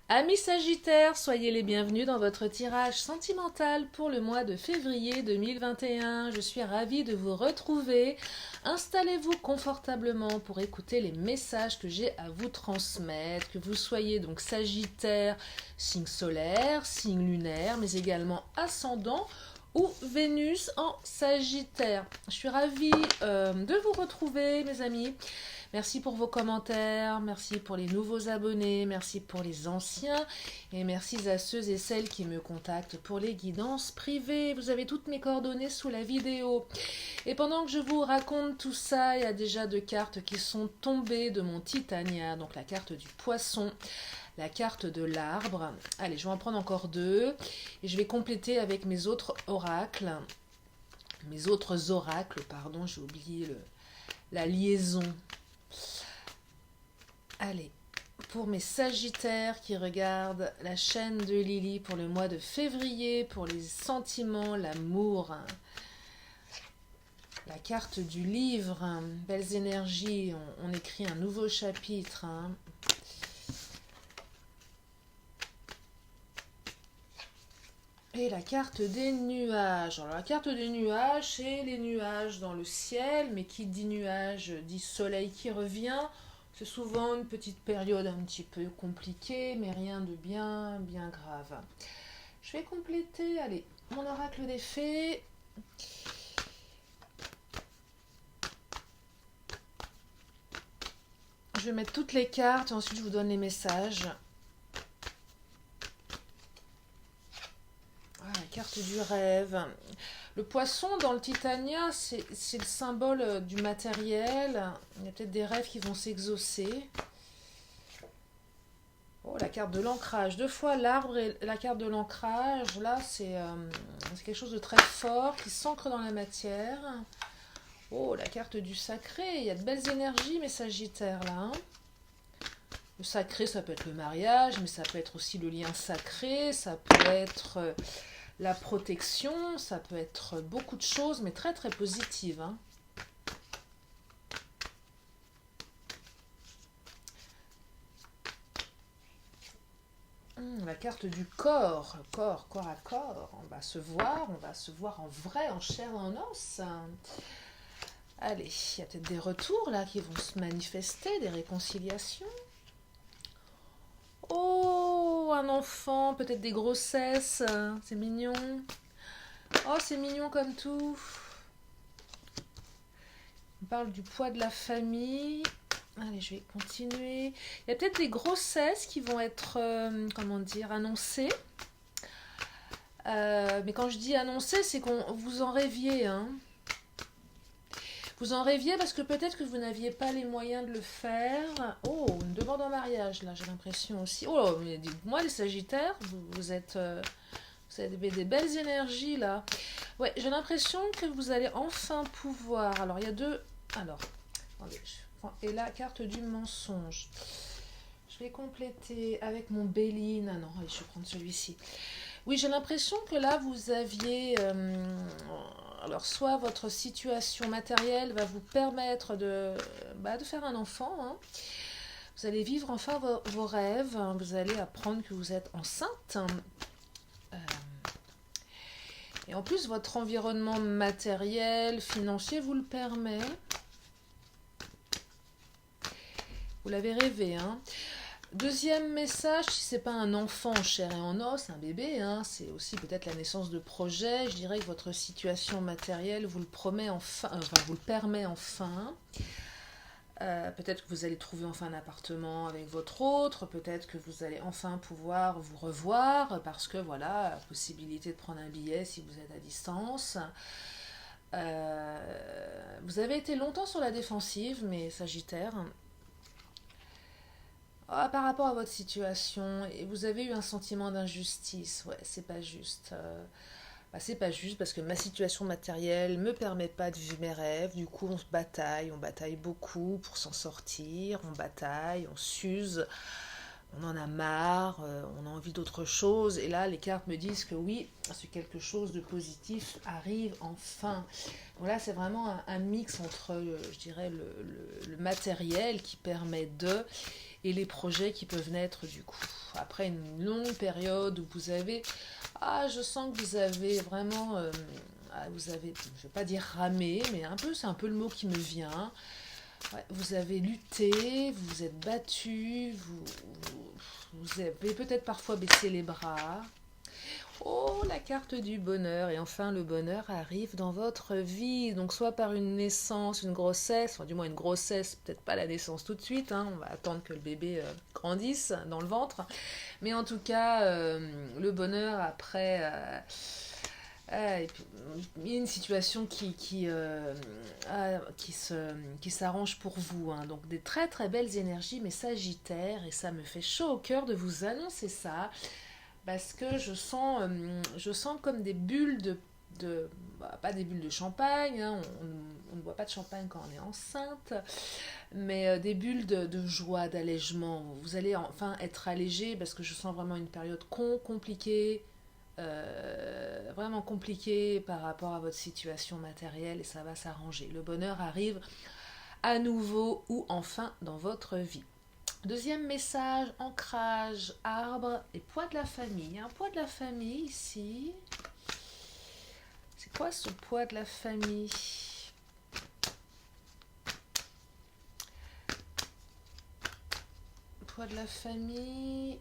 Amis Sagittaires, soyez les bienvenus dans votre tirage sentimental pour le mois de février 2021. Je suis ravie de vous retrouver. Installez-vous confortablement pour écouter les messages que j'ai à vous transmettre. Que vous soyez donc Sagittaire, signe solaire, signe lunaire, mais également ascendant ou Vénus en Sagittaire. Je suis ravie de vous retrouver, mes amis. Merci pour vos commentaires, merci pour les nouveaux abonnés, merci pour les anciens et merci à ceux et celles qui me contactent pour les guidances privées. Vous avez toutes mes coordonnées sous la vidéo. Et pendant que je vous raconte tout ça, il y a déjà deux cartes qui sont tombées de mon Titania, donc la carte du poisson, la carte de l'arbre. Allez, je vais en prendre encore deux et je vais compléter avec mes autres oracles. Pardon, j'ai oublié la liaison. Allez, pour mes Sagittaires qui regardent la chaîne de Lily pour le mois de février, pour les sentiments, l'amour, la carte du livre, belles énergies, on écrit un nouveau chapitre. Et la carte des nuages. Alors la carte des nuages, c'est les nuages dans le ciel, mais qui dit nuages dit soleil qui revient. C'est souvent une petite période un petit peu compliquée, mais rien de bien grave. Je vais compléter, allez, mon oracle des fées. Je vais mettre toutes les cartes et ensuite je vous donne les messages. La carte du rêve. Le poisson dans le Titania, c'est le symbole du matériel. Il y a peut-être des rêves qui vont s'exaucer. Oh, la carte de l'ancrage. Deux fois l'arbre et la carte de l'ancrage. Là, c'est quelque chose de très fort qui s'ancre dans la matière. Oh, la carte du sacré. Il y a de belles énergies, mes Sagittaires, là. Le sacré, ça peut être le mariage, mais ça peut être aussi le lien sacré. Ça peut être la protection. Ça peut être beaucoup de choses, mais très, très positives, La carte du corps, corps à corps, on va se voir en vrai, en chair et en os. Allez, il y a peut-être des retours là qui vont se manifester, des réconciliations. Oh, un enfant, peut-être des grossesses, c'est mignon. Oh, c'est mignon comme tout. On parle du poids de la famille. Allez, je vais continuer. Il y a peut-être des grossesses qui vont être, annoncées. Mais quand je dis annoncées, c'est qu'on vous en rêviez. Vous en rêviez parce que peut-être que vous n'aviez pas les moyens de le faire. Oh, une demande en mariage, là, j'ai l'impression aussi. Oh, mais dites-moi, les Sagittaires, vous êtes... vous avez des belles énergies, là. Ouais, j'ai l'impression que vous allez enfin pouvoir... Alors, il y a deux... Alors, attendez, et la carte du mensonge. Je vais compléter avec mon Béline. Ah non, allez, je vais prendre celui-ci. Oui, j'ai l'impression que là, vous aviez... alors, soit votre situation matérielle va vous permettre de faire un enfant. Vous allez vivre enfin vos rêves. Vous allez apprendre que vous êtes enceinte. Et en plus, votre environnement matériel, financier vous le permet. Vous l'avez rêvé, Deuxième message, si c'est pas un enfant en chair et en os, un bébé, c'est aussi peut-être la naissance de projets. Je dirais que votre situation matérielle vous le promet vous le permet enfin. Peut-être que vous allez trouver enfin un appartement avec votre autre, peut-être que vous allez enfin pouvoir vous revoir parce que voilà, la possibilité de prendre un billet si vous êtes à distance. Vous avez été longtemps sur la défensive, mes Sagittaires. Par rapport à votre situation, et vous avez eu un sentiment d'injustice, ouais, c'est pas juste. C'est pas juste parce que ma situation matérielle me permet pas de vivre mes rêves. Du coup, on bataille beaucoup pour s'en sortir, on bataille, on s'use, on en a marre, on a envie d'autre chose. Et là, les cartes me disent que oui, c'est quelque chose de positif arrive enfin. Donc là, c'est vraiment un mix entre, je dirais, le matériel qui permet de et les projets qui peuvent naître du coup. Après une longue période où vous avez, je sens que vous avez vraiment, vous avez, je vais pas dire ramé, mais un peu, c'est un peu le mot qui me vient. Ouais, vous avez lutté, vous vous êtes battu, vous avez peut-être parfois baissé les bras. Oh, la carte du bonheur. Et enfin, le bonheur arrive dans votre vie. Donc, soit par une naissance, une grossesse, enfin, du moins une grossesse, peut-être pas la naissance tout de suite. Hein, on va attendre que le bébé grandisse dans le ventre. Mais en tout cas, le bonheur après. Et puis, il y a une situation qui s'arrange pour vous. Hein. Donc, des très très belles énergies, mais sagittaires. Et ça me fait chaud au cœur de vous annoncer ça. Parce que je sens comme des bulles pas des bulles de champagne, hein, on ne boit pas de champagne quand on est enceinte, mais des bulles de joie, d'allègement. Vous allez enfin être allégé parce que je sens vraiment une période compliquée, vraiment compliquée par rapport à votre situation matérielle et ça va s'arranger. Le bonheur arrive à nouveau ou enfin dans votre vie. Deuxième message, ancrage, arbre et poids de la famille. Un poids de la famille ici. C'est quoi ce poids de la famille? Poids de la famille.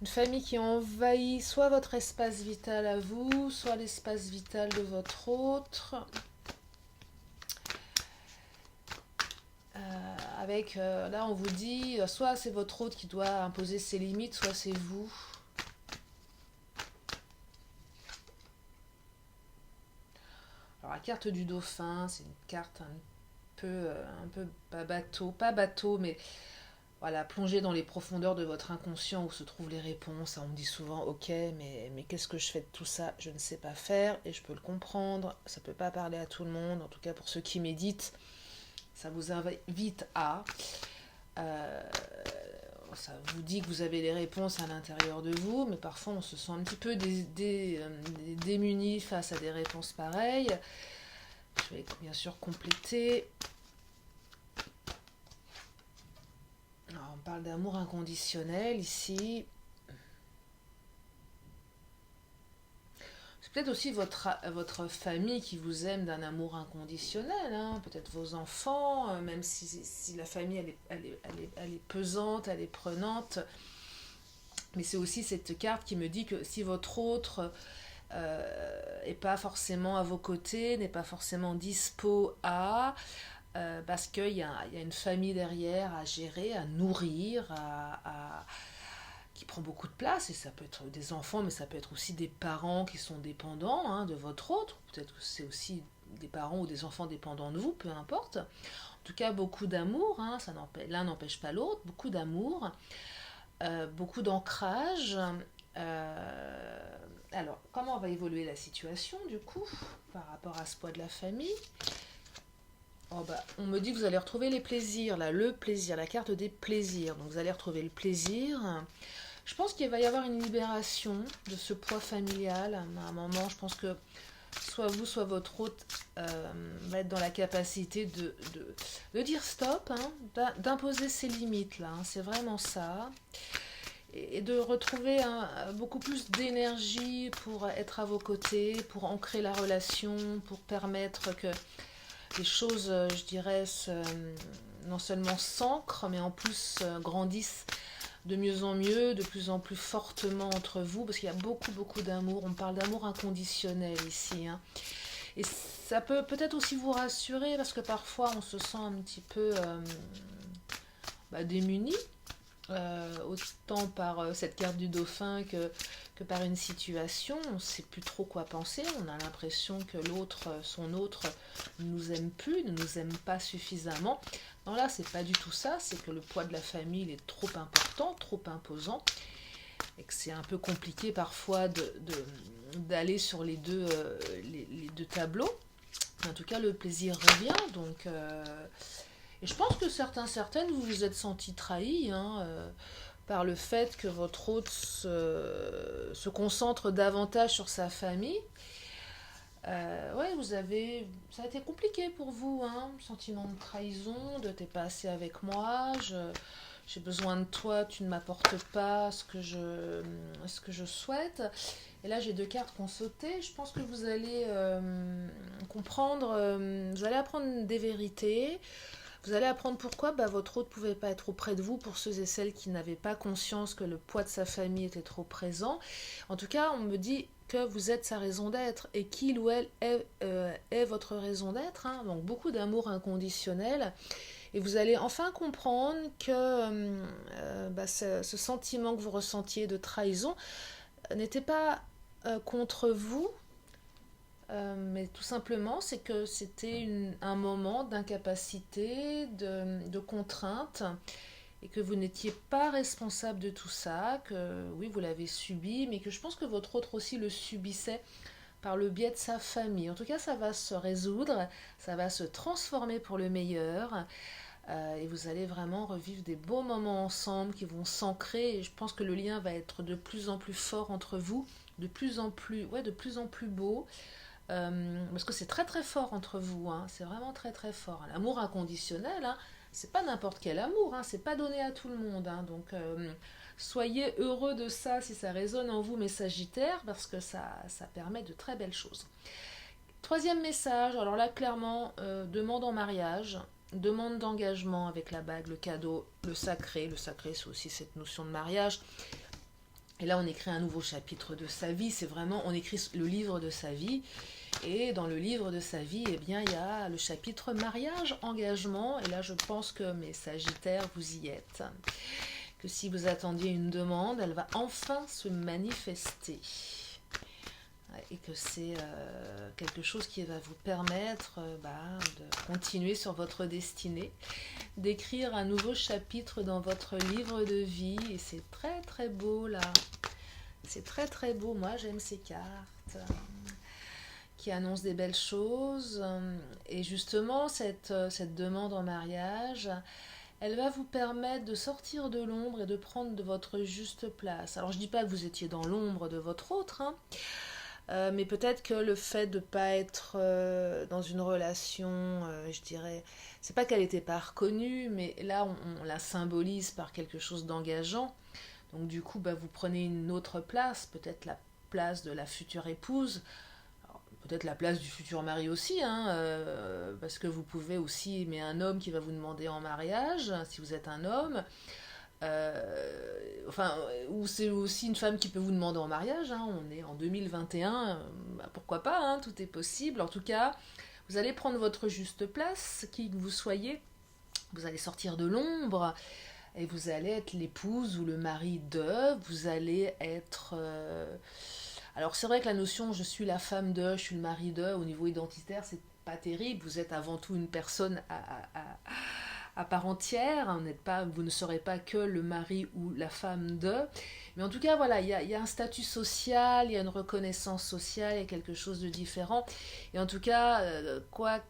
Une famille qui envahit soit votre espace vital à vous, soit l'espace vital de votre autre. Avec, là on vous dit, soit c'est votre autre qui doit imposer ses limites, soit c'est vous. Alors la carte du dauphin, c'est une carte un peu pas bateau, mais voilà, plongée dans les profondeurs de votre inconscient où se trouvent les réponses. On me dit souvent, ok, mais qu'est-ce que je fais de tout ça? Je ne sais pas faire et je peux le comprendre. Ça peut pas parler à tout le monde, en tout cas pour ceux qui méditent. Ça vous invite à... ça vous dit que vous avez les réponses à l'intérieur de vous, mais parfois on se sent un petit peu démuni face à des réponses pareilles. Je vais bien sûr compléter. Alors, on parle d'amour inconditionnel ici. C'est peut-être aussi votre famille qui vous aime d'un amour inconditionnel, hein. Peut-être vos enfants, même si la famille elle est pesante, elle est prenante. Mais c'est aussi cette carte qui me dit que si votre autre n'est pas forcément à vos côtés, n'est pas forcément dispo parce qu'il y a une famille derrière à gérer, à nourrir, qui prend beaucoup de place, et ça peut être des enfants, mais ça peut être aussi des parents qui sont dépendants de votre autre, peut-être que c'est aussi des parents ou des enfants dépendants de vous, peu importe. En tout cas, beaucoup d'amour, l'un n'empêche pas l'autre, beaucoup d'amour, beaucoup d'ancrage. Alors, comment va évoluer la situation, du coup, par rapport à ce poids de la famille? On me dit que vous allez retrouver les plaisirs, là, le plaisir, la carte des plaisirs. Donc vous allez retrouver le plaisir. Je pense qu'il va y avoir une libération de ce poids familial. À un moment, je pense que soit vous, soit votre hôte va être dans la capacité de dire stop, d'imposer ses limites, là. C'est vraiment ça. Et de retrouver beaucoup plus d'énergie pour être à vos côtés, pour ancrer la relation, pour permettre que les choses, je dirais, non seulement s'ancrent, mais en plus grandissent de mieux en mieux, de plus en plus fortement entre vous, parce qu'il y a beaucoup d'amour. On parle d'amour inconditionnel ici. Et ça peut peut-être aussi vous rassurer, parce que parfois on se sent un petit peu démuni, autant par cette carte du dauphin que par une situation. On ne sait plus trop quoi penser, on a l'impression que son autre ne nous aime plus, ne nous aime pas suffisamment. Non, là c'est pas du tout ça, c'est que le poids de la famille il est trop important, trop imposant, et que c'est un peu compliqué parfois d'aller sur les deux tableaux. En tout cas le plaisir revient, donc et je pense que certaines vous vous êtes sentis trahis par le fait que votre hôte se concentre davantage sur sa famille. Ouais, ça a été compliqué pour vous, hein, sentiment de trahison, de t'es pas assez avec moi, j'ai besoin de toi, tu ne m'apportes pas ce que je souhaite. Et là, j'ai deux cartes qui ont sauté. Je pense que vous allez comprendre, vous allez apprendre des vérités. Vous allez apprendre pourquoi votre hôte ne pouvait pas être auprès de vous pour ceux et celles qui n'avaient pas conscience que le poids de sa famille était trop présent. En tout cas, on me dit que vous êtes sa raison d'être et qu'il ou elle est votre raison d'être. Hein. Donc beaucoup d'amour inconditionnel. Et vous allez enfin comprendre que ce sentiment que vous ressentiez de trahison n'était pas contre vous, mais tout simplement, c'est que c'était un moment d'incapacité, de contrainte, et que vous n'étiez pas responsable de tout ça, que oui, vous l'avez subi, mais que je pense que votre autre aussi le subissait par le biais de sa famille. En tout cas, ça va se résoudre, ça va se transformer pour le meilleur, et vous allez vraiment revivre des beaux moments ensemble qui vont s'ancrer, et je pense que le lien va être de plus en plus fort entre vous, de plus en plus beau. Parce que c'est très très fort entre vous, hein. C'est vraiment très très fort. L'amour inconditionnel, hein, c'est pas n'importe quel amour, hein, c'est pas donné à tout le monde. Hein. Donc soyez heureux de ça si ça résonne en vous, mes Sagittaires, parce que ça permet de très belles choses. Troisième message, alors là clairement, demande en mariage, demande d'engagement avec la bague, le cadeau, le sacré. Le sacré, c'est aussi cette notion de mariage. Et là, on écrit un nouveau chapitre de sa vie. C'est vraiment, on écrit le livre de sa vie. Et dans le livre de sa vie, eh bien, il y a le chapitre mariage, engagement. Et là, je pense que mes Sagittaires, vous y êtes. Que si vous attendiez une demande, elle va enfin se manifester. Et que c'est quelque chose qui va vous permettre de continuer sur votre destinée, d'écrire un nouveau chapitre dans votre livre de vie. Et c'est très très beau là. C'est très très beau. Moi, j'aime ces cartes qui annonce des belles choses. Et justement, cette demande en mariage, elle va vous permettre de sortir de l'ombre et de prendre de votre juste place. Alors, je ne dis pas que vous étiez dans l'ombre de votre autre, hein, mais peut-être que le fait de ne pas être dans une relation, je dirais, c'est pas qu'elle n'était pas reconnue, mais là, on la symbolise par quelque chose d'engageant. Donc, du coup, vous prenez une autre place, peut-être la place de la future épouse, peut-être la place du futur mari aussi, hein, parce que vous pouvez aussi aimer un homme qui va vous demander en mariage, si vous êtes un homme, ou c'est aussi une femme qui peut vous demander en mariage, hein, on est en 2021, pourquoi pas, hein, tout est possible. En tout cas, vous allez prendre votre juste place, qui que vous soyez, vous allez sortir de l'ombre, et vous allez être l'épouse ou le mari de, vous allez être... Alors c'est vrai que la notion je suis la femme de, je suis le mari de, au niveau identitaire, c'est pas terrible, vous êtes avant tout une personne à part entière, vous ne serez pas que le mari ou la femme de, mais en tout cas voilà, il y a un statut social, il y a une reconnaissance sociale, il y a quelque chose de différent, et en tout cas, quoi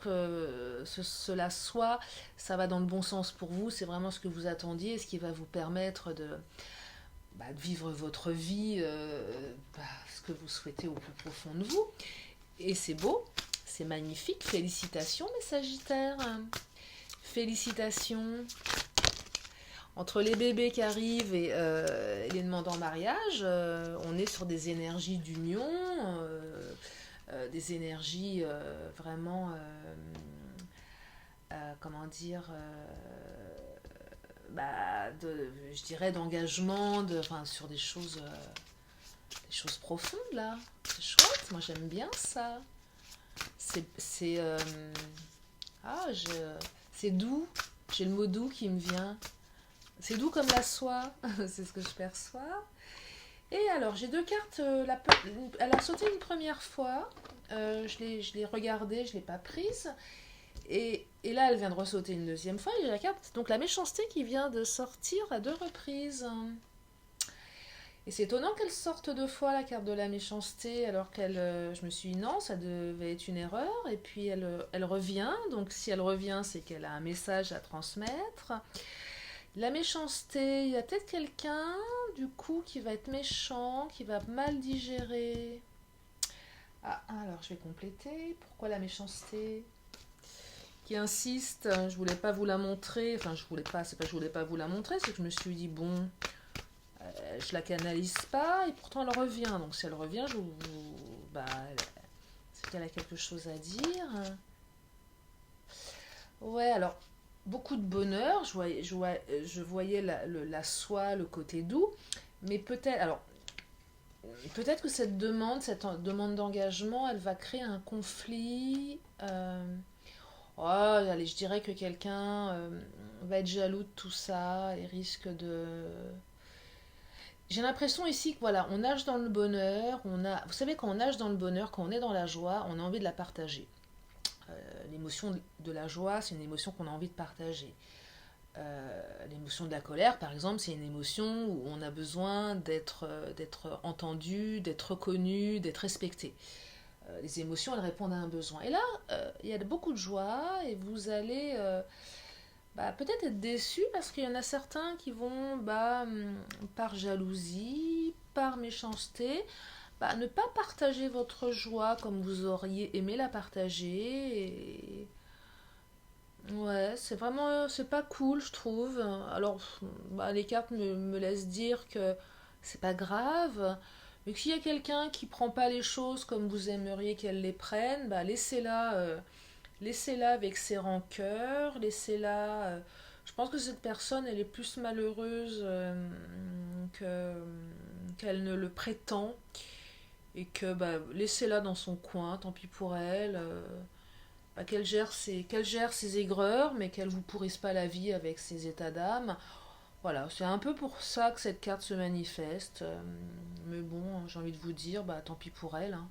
que cela soit, ça va dans le bon sens pour vous, c'est vraiment ce que vous attendiez, ce qui va vous permettre de vivre votre vie, ce que vous souhaitez au plus profond de vous. Et c'est beau, c'est magnifique. Félicitations, mes Sagittaires. Félicitations. Entre les bébés qui arrivent et les demandes en mariage, on est sur des énergies d'union, des énergies vraiment, comment dire... je dirais d'engagement, sur des choses profondes là. C'est chouette, moi j'aime bien ça. C'est doux. J'ai le mot doux qui me vient. C'est doux comme la soie, c'est ce que je perçois. Et alors j'ai deux cartes. Elle a sauté une première fois. Je l'ai regardée, je l'ai pas prise. Et là, elle vient de ressauter une deuxième fois. Et la carte, donc la méchanceté qui vient de sortir à deux reprises. Et c'est étonnant qu'elle sorte deux fois, la carte de la méchanceté, alors je me suis dit non, ça devait être une erreur. Et puis elle revient. Donc si elle revient, c'est qu'elle a un message à transmettre. La méchanceté, il y a peut-être quelqu'un, du coup, qui va être méchant, qui va mal digérer. Ah, alors je vais compléter. Pourquoi la méchanceté qui insiste, je voulais pas vous la montrer, enfin je voulais pas, c'est pas que je voulais pas vous la montrer, c'est que je me suis dit bon, je la canalise pas et pourtant elle revient, donc si elle revient, bah, c'est qu'elle a quelque chose à dire. Ouais, alors beaucoup de bonheur, je voyais la soie, le côté doux, mais peut-être que cette demande d'engagement, elle va créer un conflit. Oh, allez, je dirais que quelqu'un va être jaloux de tout ça et risque de. J'ai l'impression ici que voilà, on nage dans le bonheur, vous savez, quand on nage dans le bonheur, quand on est dans la joie, on a envie de la partager. L'émotion de la joie, c'est une émotion qu'on a envie de partager. L'émotion de la colère, par exemple, c'est une émotion où on a besoin d'être entendu, d'être reconnu, d'être respecté. Les émotions, elles répondent à un besoin. Et là, il y a beaucoup de joie et vous allez peut-être être déçu parce qu'il y en a certains qui vont, par jalousie, par méchanceté, ne pas partager votre joie comme vous auriez aimé la partager. Ouais, c'est pas cool, je trouve. Alors, les cartes me laissent dire que c'est pas grave, mais que s'il y a quelqu'un qui prend pas les choses comme vous aimeriez qu'elle les prenne, laissez-la avec ses rancœurs, laissez-la. Je pense que cette personne, elle est plus malheureuse que qu'elle ne le prétend, et que laissez-la dans son coin, tant pis pour elle. Qu'elle gère ses aigreurs, mais qu'elle vous pourrisse pas la vie avec ses états d'âme. Voilà, c'est un peu pour ça que cette carte se manifeste. Mais bon, j'ai envie de vous dire, tant pis pour elle, hein.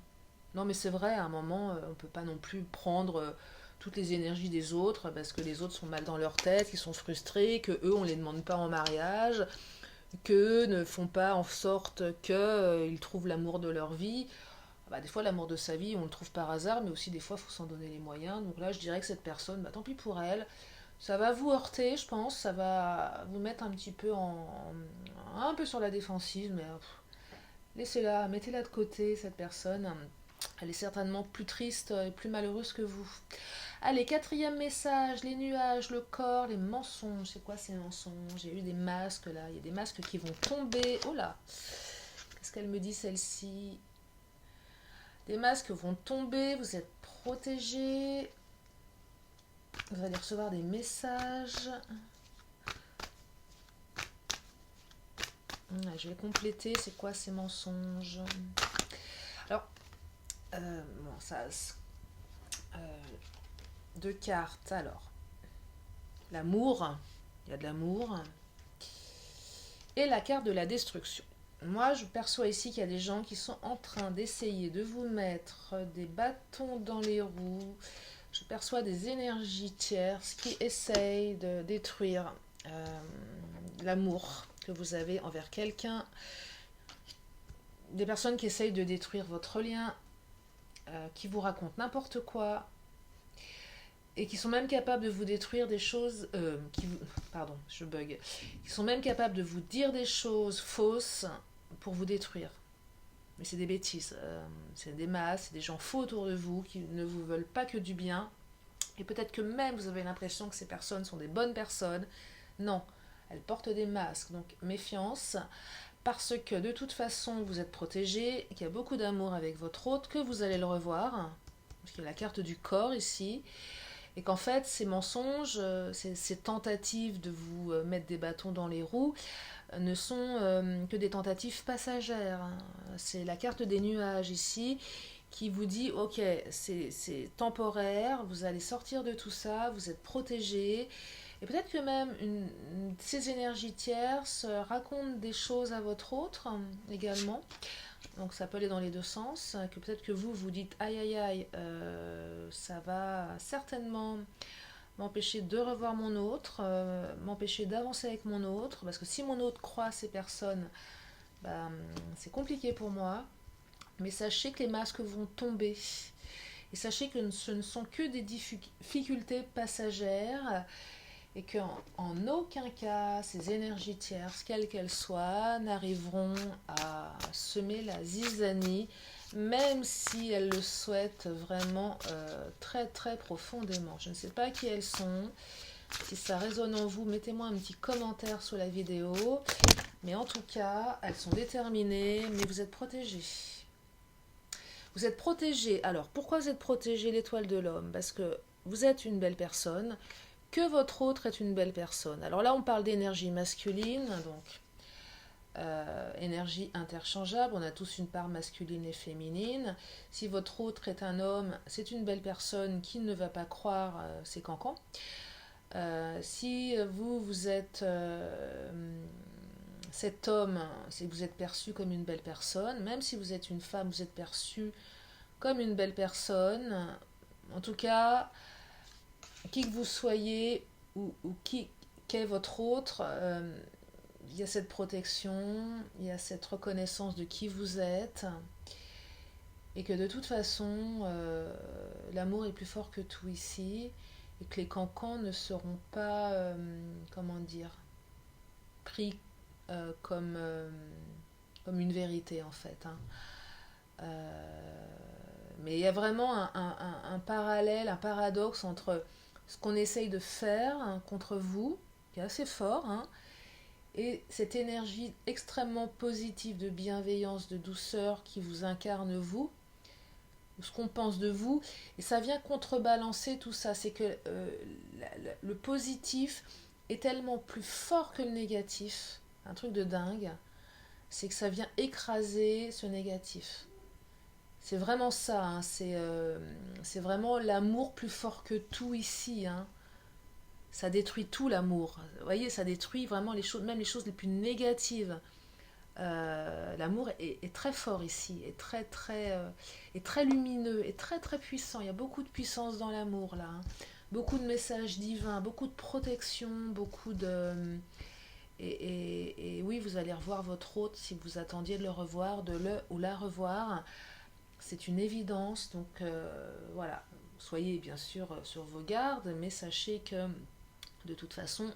Non, mais c'est vrai, à un moment, on peut pas non plus prendre toutes les énergies des autres parce que les autres sont mal dans leur tête, qu'ils sont frustrés, que eux on les demande pas en mariage, qu'eux ne font pas en sorte qu'ils trouvent l'amour de leur vie. Des fois, l'amour de sa vie, on le trouve par hasard, mais aussi des fois, il faut s'en donner les moyens. Donc là, je dirais que cette personne, tant pis pour elle. Ça va vous heurter, je pense. Ça va vous mettre un petit peu un peu sur la défensive, mais laissez-la, mettez-la de côté, cette personne. Elle est certainement plus triste et plus malheureuse que vous. Allez, quatrième message, les nuages, le corps, les mensonges. C'est quoi ces mensonges? J'ai eu des masques là, il y a des masques qui vont tomber. Oh là, qu'est-ce qu'elle me dit celle-ci? Des masques vont tomber, vous êtes protégés. Vous allez recevoir des messages. Je vais compléter, c'est quoi ces mensonges? Alors, deux cartes. Alors, l'amour, il y a de l'amour. Et la carte de la destruction. Moi, je perçois ici qu'il y a des gens qui sont en train d'essayer de vous mettre des bâtons dans les roues. Je perçois des énergies tierces qui essayent de détruire l'amour que vous avez envers quelqu'un. Des personnes qui essayent de détruire votre lien, qui vous racontent n'importe quoi, et qui sont même capables de vous détruire des choses pardon, je bug. Qui sont même capables de vous dire des choses fausses pour vous détruire. Mais c'est des bêtises. C'est des masses, c'est des gens faux autour de vous qui ne vous veulent pas que du bien. Et peut-être que même vous avez l'impression que ces personnes sont des bonnes personnes. Non, elles portent des masques. Donc méfiance, parce que de toute façon vous êtes protégé, qu'il y a beaucoup d'amour avec votre hôte, que vous allez le revoir. Parce qu'il y a la carte du corps ici. Et qu'en fait, ces mensonges, ces tentatives de vous mettre des bâtons dans les roues, ne sont que des tentatives passagères. C'est la carte des nuages ici qui vous dit, ok, c'est temporaire, vous allez sortir de tout ça, vous êtes protégé. Et peut-être que même ces énergies tierces racontent des choses à votre autre également. Donc ça peut aller dans les deux sens, que peut-être que vous dites aïe aïe aïe, ça va certainement m'empêcher de revoir mon autre, m'empêcher d'avancer avec mon autre, parce que si mon autre croit à ces personnes, c'est compliqué pour moi. Mais sachez que les masques vont tomber. Et sachez que ce ne sont que des difficultés passagères et qu'en aucun cas, ces énergies tierces, quelles qu'elles soient, n'arriveront à semer la zizanie même si elles le souhaitent vraiment très très profondément. Je ne sais pas qui elles sont. Si ça résonne en vous, mettez-moi un petit commentaire sous la vidéo. Mais en tout cas, elles sont déterminées, mais vous êtes protégés. Vous êtes protégés. Alors, pourquoi vous êtes protégés, l'étoile de l'homme? Parce que vous êtes une belle personne, que votre autre est une belle personne. Alors là, on parle d'énergie masculine, donc énergie interchangeable. On a tous une part masculine et féminine. Si votre autre est un homme, c'est une belle personne qui ne va pas croire ses cancans. Si vous êtes cet homme, si vous êtes perçu comme une belle personne, même si vous êtes une femme, vous êtes perçu comme une belle personne. En tout cas, qui que vous soyez ou qu'est votre autre, il y a cette protection, il y a cette reconnaissance de qui vous êtes, et que de toute façon, l'amour est plus fort que tout ici, et que les cancans ne seront pas, comment dire, pris comme une vérité en fait. Mais il y a vraiment un parallèle, un paradoxe entre ce qu'on essaye de faire contre vous, qui est assez fort, et cette énergie extrêmement positive de bienveillance, de douceur qui vous incarne vous, ce qu'on pense de vous, et ça vient contrebalancer tout ça. C'est que le positif est tellement plus fort que le négatif, un truc de dingue, c'est que ça vient écraser ce négatif. C'est vraiment ça, c'est vraiment l'amour plus fort que tout ici. Ça détruit tout, l'amour. Vous voyez, ça détruit vraiment les choses, même les choses les plus négatives. L'amour est très fort ici, est très lumineux, est très très puissant. Il y a beaucoup de puissance dans l'amour là. Beaucoup de messages divins, beaucoup de protection, beaucoup de... Et oui, vous allez revoir votre hôte si vous attendiez de le revoir, de le ou la revoir. C'est une évidence, donc voilà. Soyez bien sûr sur vos gardes, mais sachez que de toute façon,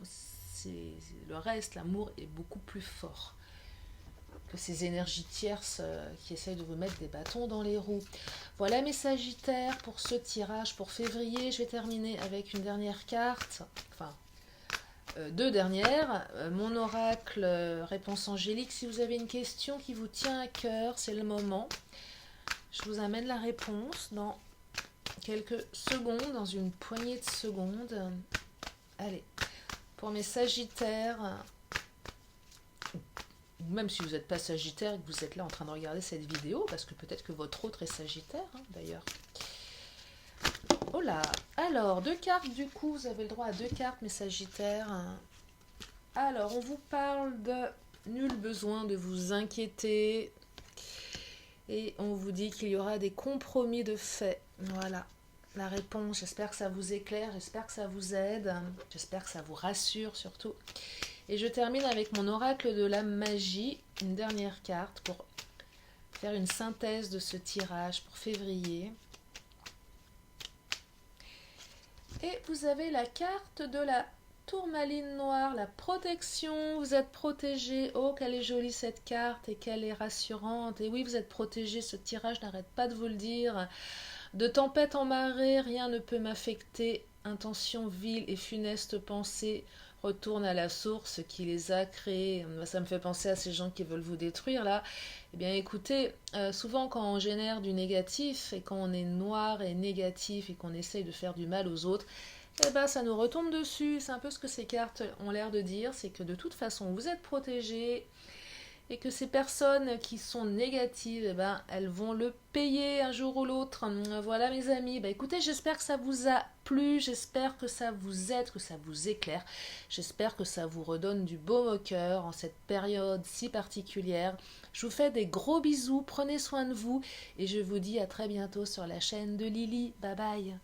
le reste, l'amour est beaucoup plus fort que ces énergies tierces qui essayent de vous mettre des bâtons dans les roues. Voilà mes Sagittaires pour ce tirage pour février. Je vais terminer avec une dernière carte, enfin deux dernières. Mon oracle réponse angélique. Si vous avez une question qui vous tient à cœur, c'est le moment. Je vous amène la réponse dans quelques secondes, dans une poignée de secondes. Allez, pour mes Sagittaires, même si vous n'êtes pas Sagittaire et que vous êtes là en train de regarder cette vidéo, parce que peut-être que votre autre est Sagittaire, d'ailleurs. Oh là, alors, deux cartes du coup, vous avez le droit à deux cartes, mes Sagittaires. Alors, on vous parle de nul besoin de vous inquiéter. Et on vous dit qu'il y aura des compromis de fait. Voilà, la réponse. J'espère que ça vous éclaire, j'espère que ça vous aide, j'espère que ça vous rassure surtout. Et je termine avec mon oracle de la magie, une dernière carte pour faire une synthèse de ce tirage pour février. Et vous avez la carte de la tourmaline noire, la protection, vous êtes protégé. Oh, qu'elle est jolie cette carte et qu'elle est rassurante. Et oui, vous êtes protégé, ce tirage n'arrête pas de vous le dire. De tempête en marée, rien ne peut m'affecter. Intention vile et funeste pensée retourne à la source qui les a créés. Ça me fait penser à ces gens qui veulent vous détruire là. Eh bien écoutez, souvent quand on génère du négatif et quand on est noir et négatif et qu'on essaye de faire du mal aux autres, eh ben ça nous retombe dessus. C'est un peu ce que ces cartes ont l'air de dire, c'est que de toute façon vous êtes protégés et que ces personnes qui sont négatives, eh ben, elles vont le payer un jour ou l'autre. Voilà mes amis, écoutez, j'espère que ça vous a plu, j'espère que ça vous aide, que ça vous éclaire, j'espère que ça vous redonne du baume au cœur en cette période si particulière. Je vous fais des gros bisous, prenez soin de vous et je vous dis à très bientôt sur la chaîne de Lily. Bye bye.